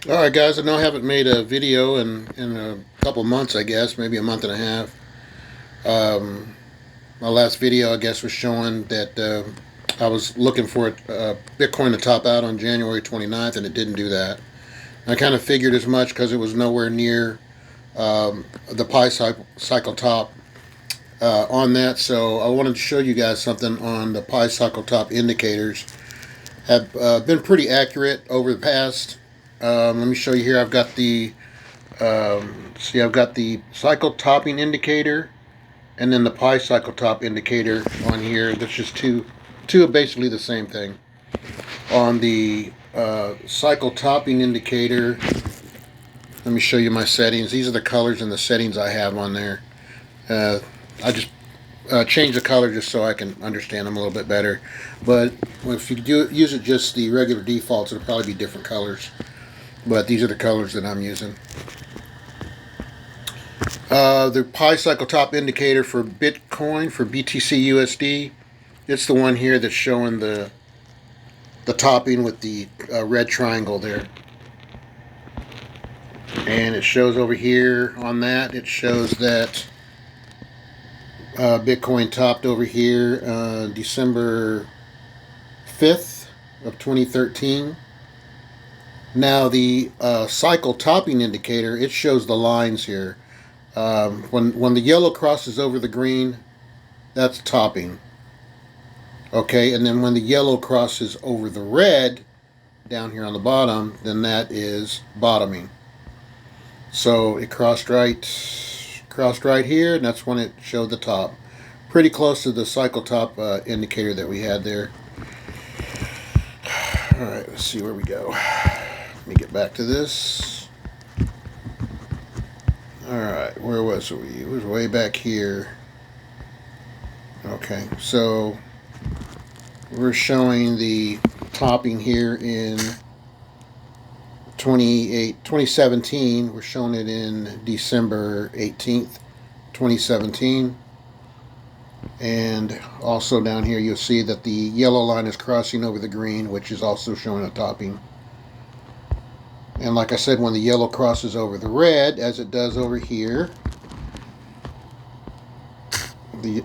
Alright guys, I know I haven't made a video in a couple months, I guess, maybe a month and a half. Um, my last video, I guess, was showing that I was looking for Bitcoin to top out on January 29th, and it didn't do that. I kind of figured as much because it was nowhere near the Pi cycle top on that. So I wanted to show you guys something on the Pi cycle top indicators. Have been pretty accurate over the past. Let me show you here. I've got the see, I've got the cycle topping indicator and then the pi cycle top indicator on here. That's just two of basically the same thing. On the cycle topping indicator, let me show you my settings. These are the colors and the settings I have on there. Uh, I just change the color just so I can understand them a little bit better. But if you do use it just the regular defaults, it'll probably be different colors. But these are the colors that I'm using. The Pi cycle top indicator for Bitcoin, for BTC USD, it's the one here that's showing the topping with the red triangle there. And it shows over here on that, it shows that Bitcoin topped over here December 5th of 2013. Now the cycle topping indicator, it shows the lines here. When the yellow crosses over the green, that's topping. Okay, and then when the yellow crosses over the red down here on the bottom, then that is bottoming. So it crossed right here, and that's when it showed the top. Pretty close to the cycle top indicator that we had there. All right, let's see where we go. Let me get back to this. All right, where was we? It was way back here. Okay, so we're showing the topping here in 2017. We're showing it in December 18th, 2017. And also down here you'll see that the yellow line is crossing over the green, which is also showing a topping. And like I said, when the yellow crosses over the red, as it does over here,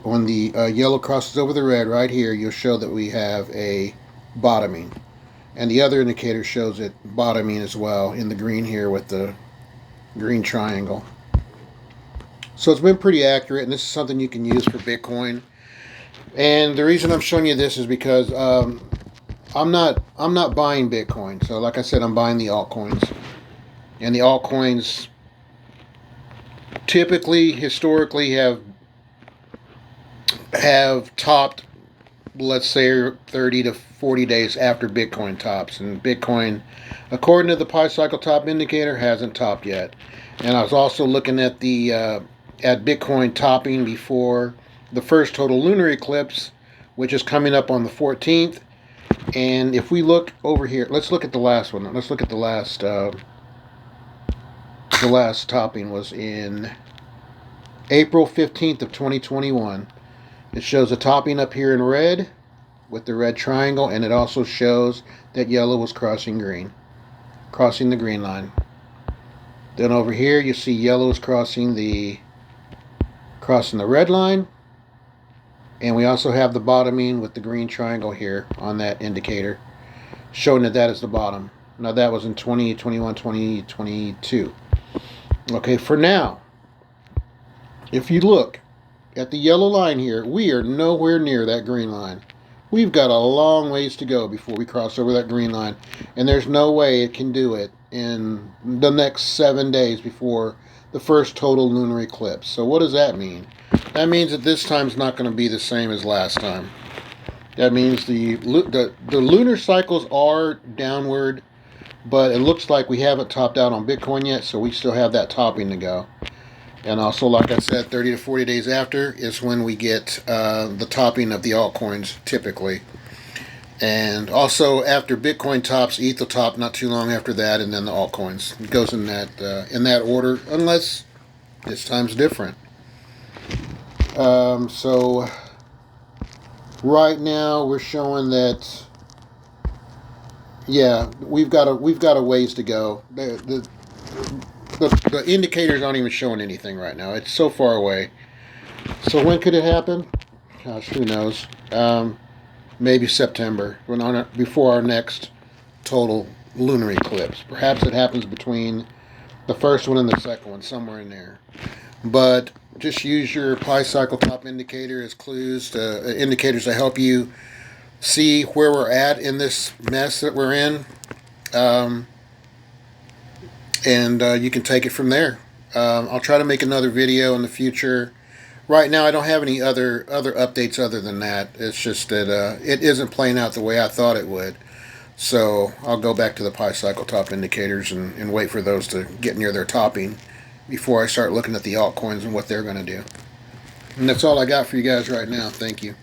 when the yellow crosses over the red right here, you'll show that we have a bottoming. And the other indicator shows it bottoming as well in the green here with the green triangle. So it's been pretty accurate, and this is something you can use for Bitcoin. And the reason I'm showing you this is because I'm not buying Bitcoin. So like I said, I'm buying the altcoins. And the altcoins typically, historically, have topped, let's say, 30 to 40 days after Bitcoin tops. And Bitcoin, according to the Pi cycle top indicator, hasn't topped yet. And I was also looking at the at Bitcoin topping before the first total lunar eclipse, which is coming up on the 14th. And if we look over here, let's look at the last one. Let's look at the last topping was in April 15th of 2021. It shows a topping up here in red with the red triangle, and it also shows that yellow was crossing green, crossing the green line. Then over here you see yellow is crossing the red line, and we also have the bottoming with the green triangle here on that indicator, showing that that is the bottom. Now that was in 2021, 2022. Okay, for now, if you look at the yellow line here, we are nowhere near that green line. We've got a long ways to go before we cross over that green line, and there's no way it can do it in the next 7 days before the first total lunar eclipse. So what does that mean? That means that this time's not going to be the same as last time. That means the lunar cycles are downward, but it looks like we haven't topped out on Bitcoin yet, so we still have that topping to go. And also, like I said, 30 to 40 days after is when we get the topping of the altcoins, typically. And also, after Bitcoin tops, ETH will top not too long after that, and then the altcoins. It goes in that order, unless this time's different. So right now we're showing that Yeah, we've got a ways to go. The indicators aren't even showing anything right now. It's so far away. So when could it happen? Gosh, who knows? Maybe September, before our next total lunar eclipse. Perhaps it happens between the first one and the second one, somewhere in there. But just use your Pi cycle top indicator as clues to indicators to help you see where we're at in this mess that we're in, um, and you can take it from there. I'll try to make another video in the future. Right now, I don't have any other updates other than that. It's just that it isn't playing out the way I thought it would. So I'll go back to the Pi cycle top indicators and wait for those to get near their topping before I start looking at the altcoins and what they're going to do. And that's all I got for you guys right now. Thank you.